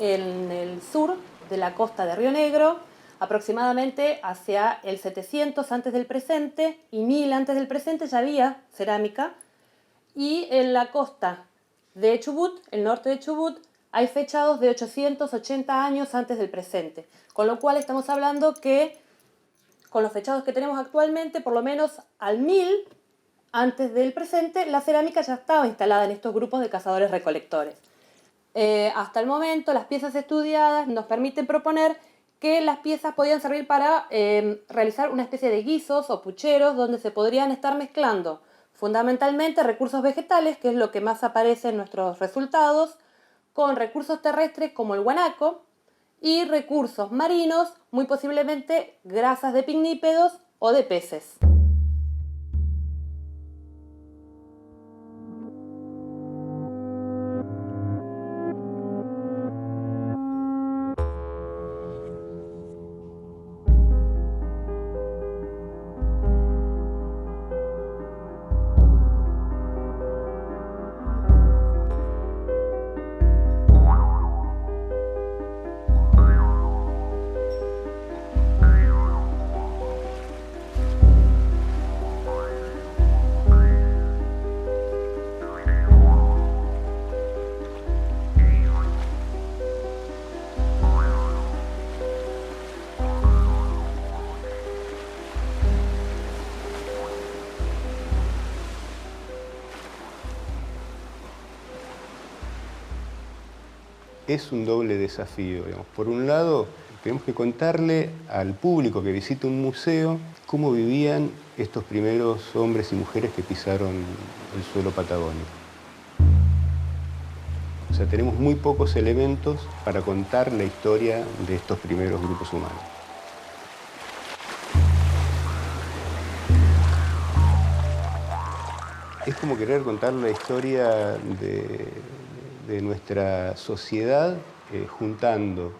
en el sur de la costa de Río Negro, aproximadamente hacia el 700 antes del presente y 1000 antes del presente ya había cerámica, y en la costa de Chubut, el norte de Chubut, hay fechados de 880 años antes del presente, con lo cual estamos hablando que con los fechados que tenemos actualmente, por lo menos al 1000 antes del presente, la cerámica ya estaba instalada en estos grupos de cazadores-recolectores. Hasta el momento, las piezas estudiadas nos permiten proponer que las piezas podían servir para realizar una especie de guisos o pucheros donde se podrían estar mezclando fundamentalmente recursos vegetales, que es lo que más aparece en nuestros resultados, con recursos terrestres como el guanaco y recursos marinos, muy posiblemente grasas de pignípedos o de peces. Es un doble desafío, digamos. Por un lado, tenemos que contarle al público que visita un museo cómo vivían estos primeros hombres y mujeres que pisaron el suelo patagónico. O sea, tenemos muy pocos elementos para contar la historia de estos primeros grupos humanos. Es como querer contar la historia de nuestra sociedad juntando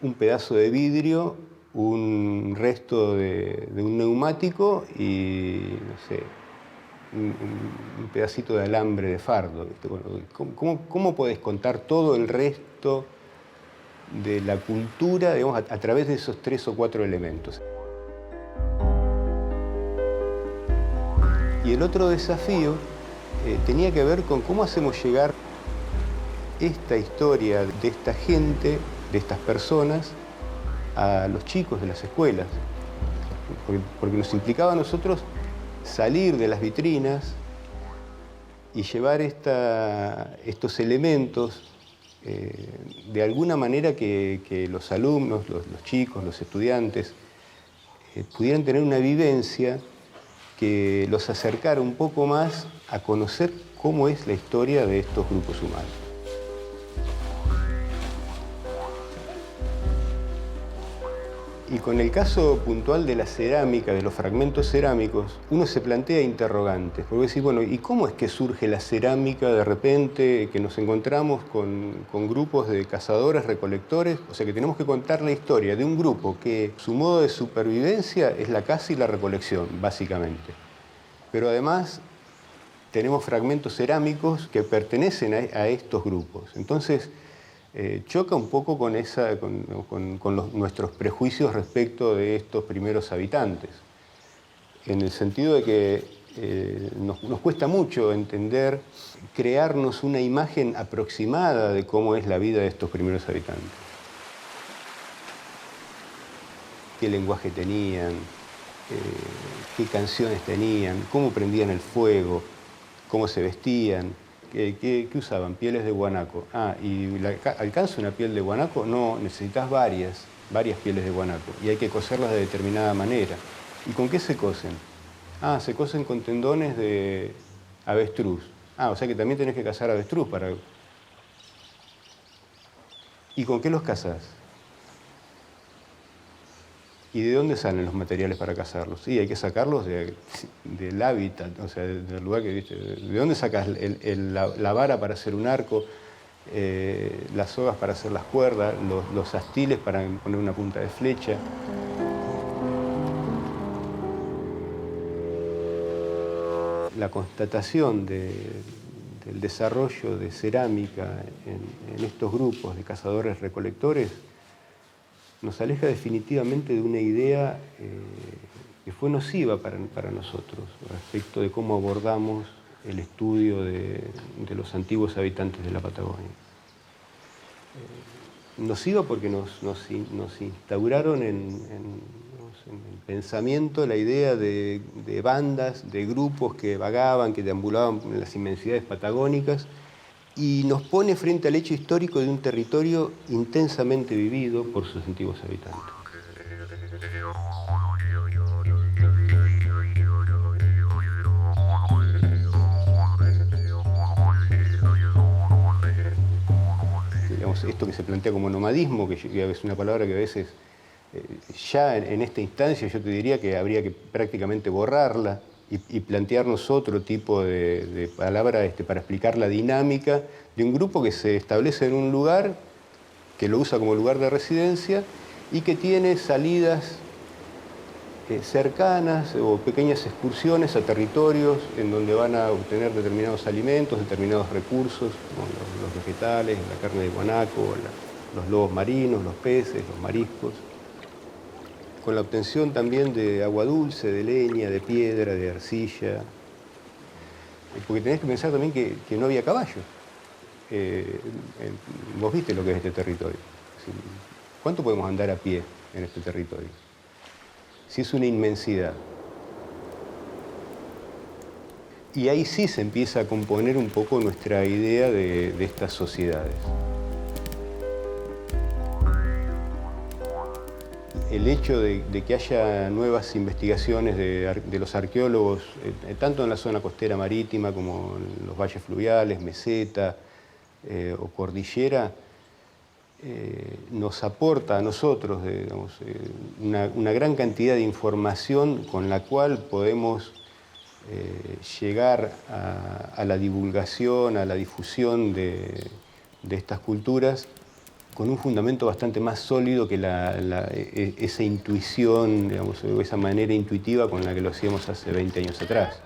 un pedazo de vidrio, un resto de un neumático y, no sé, un pedacito de alambre de fardo. ¿Viste? Bueno, ¿cómo podés contar todo el resto de la cultura, digamos, a través de esos 3 o 4 elementos? Y el otro desafío tenía que ver con cómo hacemos llegar esta historia de esta gente, de estas personas, a los chicos de las escuelas. Porque nos implicaba a nosotros salir de las vitrinas y llevar estos elementos de alguna manera que los alumnos, los chicos, los estudiantes pudieran tener una vivencia que los acercara un poco más a conocer cómo es la historia de estos grupos humanos. Y con el caso puntual de la cerámica, de los fragmentos cerámicos, uno se plantea interrogantes. Porque decís, bueno, ¿y cómo es que surge la cerámica de repente, que nos encontramos con grupos de cazadores, recolectores? O sea, que tenemos que contar la historia de un grupo que su modo de supervivencia es la caza y la recolección, básicamente. Pero además tenemos fragmentos cerámicos que pertenecen a estos grupos. Entonces, choca un poco con nuestros prejuicios respecto de estos primeros habitantes, en el sentido de que nos cuesta mucho entender, crearnos una imagen aproximada de cómo es la vida de estos primeros habitantes. ¿Qué lenguaje tenían? ¿Qué canciones tenían? ¿Cómo prendían el fuego? ¿Cómo se vestían? ¿Qué usaban? Pieles de guanaco. ¿Y alcanza una piel de guanaco? No, necesitas varias pieles de guanaco. Y hay que coserlas de determinada manera. ¿Y con qué se cosen? Se cosen con tendones de avestruz. O sea que también tenés que cazar avestruz para... ¿Y con qué los cazás? ¿Y de dónde salen los materiales para cazarlos? Sí, hay que sacarlos del hábitat, o sea, del lugar que viste. ¿De dónde sacas la vara para hacer un arco, las sogas para hacer las cuerdas, los astiles para poner una punta de flecha? La constatación de el desarrollo de cerámica en estos grupos de cazadores-recolectores nos aleja definitivamente de una idea que fue nociva para nosotros respecto de cómo abordamos el estudio de los antiguos habitantes de la Patagonia. Nociva porque nos instauraron en el pensamiento la idea de bandas, de grupos que vagaban, que deambulaban en las inmensidades patagónicas, y nos pone frente al hecho histórico de un territorio intensamente vivido por sus antiguos habitantes. Digamos, esto que se plantea como nomadismo, que es una palabra que a veces ya en esta instancia yo te diría que habría que prácticamente borrarla y plantearnos otro tipo de palabra para explicar la dinámica de un grupo que se establece en un lugar, que lo usa como lugar de residencia y que tiene salidas cercanas o pequeñas excursiones a territorios en donde van a obtener determinados alimentos, determinados recursos, como los vegetales, la carne de guanaco, los lobos marinos, los peces, los mariscos, con la obtención también de agua dulce, de leña, de piedra, de arcilla, porque tenés que pensar también que no había caballos. Vos viste lo que es este territorio. ¿Cuánto podemos andar a pie en este territorio? Si es una inmensidad. Y ahí sí se empieza a componer un poco nuestra idea de estas sociedades. El hecho de que haya nuevas investigaciones de los arqueólogos, tanto en la zona costera marítima como en los valles fluviales, meseta o cordillera, nos aporta a nosotros una gran cantidad de información con la cual podemos llegar a la divulgación, a la difusión de estas culturas con un fundamento bastante más sólido que esa intuición, digamos, o esa manera intuitiva con la que lo hacíamos hace 20 años atrás.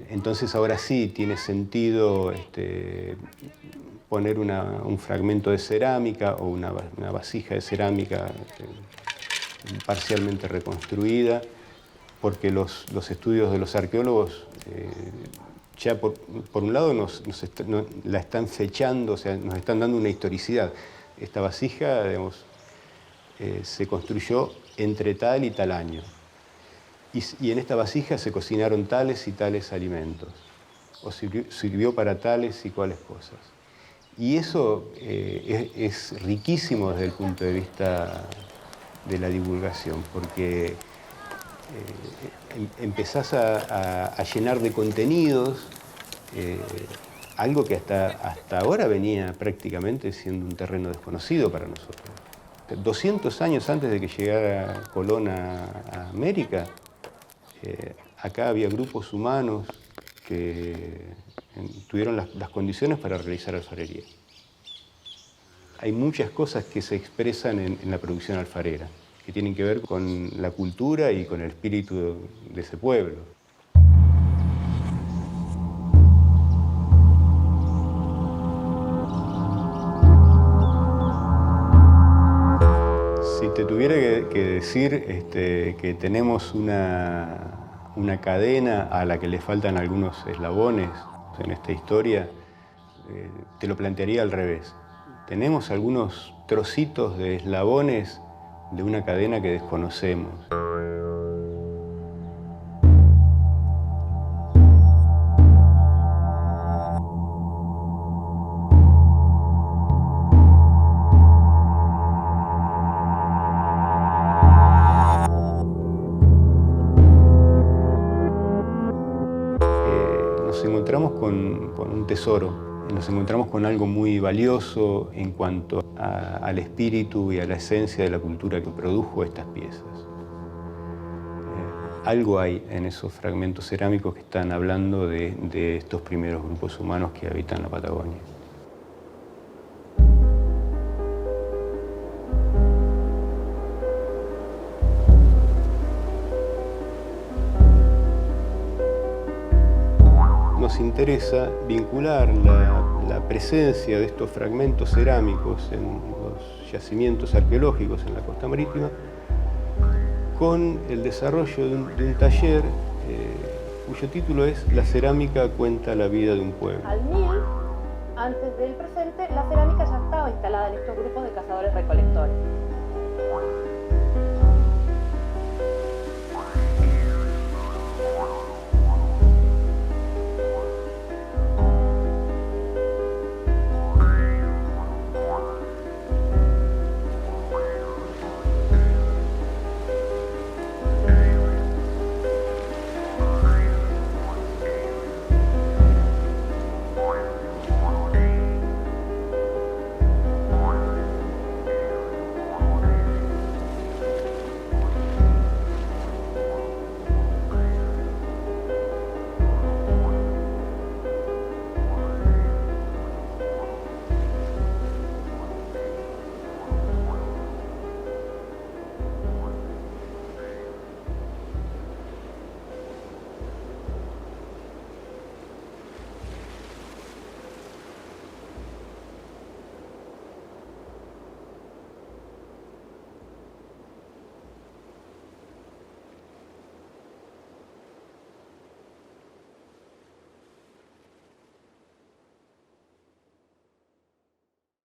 Entonces ahora sí tiene sentido poner un fragmento de cerámica o una vasija de cerámica parcialmente reconstruida, porque los estudios de los arqueólogos ya por un lado la están fechando, o sea, nos están dando una historicidad. Esta vasija, digamos, se construyó entre tal y tal año. Y en esta vasija se cocinaron tales y tales alimentos, o sirvió para tales y cuales cosas. Y eso es riquísimo desde el punto de vista de la divulgación, porque empezás a llenar de contenidos algo que hasta ahora venía prácticamente siendo un terreno desconocido para nosotros. 200 años antes de que llegara Colón a América, acá había grupos humanos que tuvieron las condiciones para realizar alfarería. Hay muchas cosas que se expresan en la producción alfarera, que tienen que ver con la cultura y con el espíritu de ese pueblo. Si te tuviera que decir que tenemos una cadena a la que le faltan algunos eslabones en esta historia, te lo plantearía al revés. Tenemos algunos trocitos de eslabones de una cadena que desconocemos. Nos encontramos con un tesoro. Nos encontramos con algo muy valioso en cuanto al espíritu y a la esencia de la cultura que produjo estas piezas. Algo hay en esos fragmentos cerámicos que están hablando de estos primeros grupos humanos que habitan la Patagonia. nos interesa vincular la presencia de estos fragmentos cerámicos en los yacimientos arqueológicos en la costa marítima con el desarrollo de un taller cuyo título es La cerámica cuenta la vida de un pueblo. Al 1000 antes del presente, la cerámica ya estaba instalada en estos grupos de cazadores-recolectores.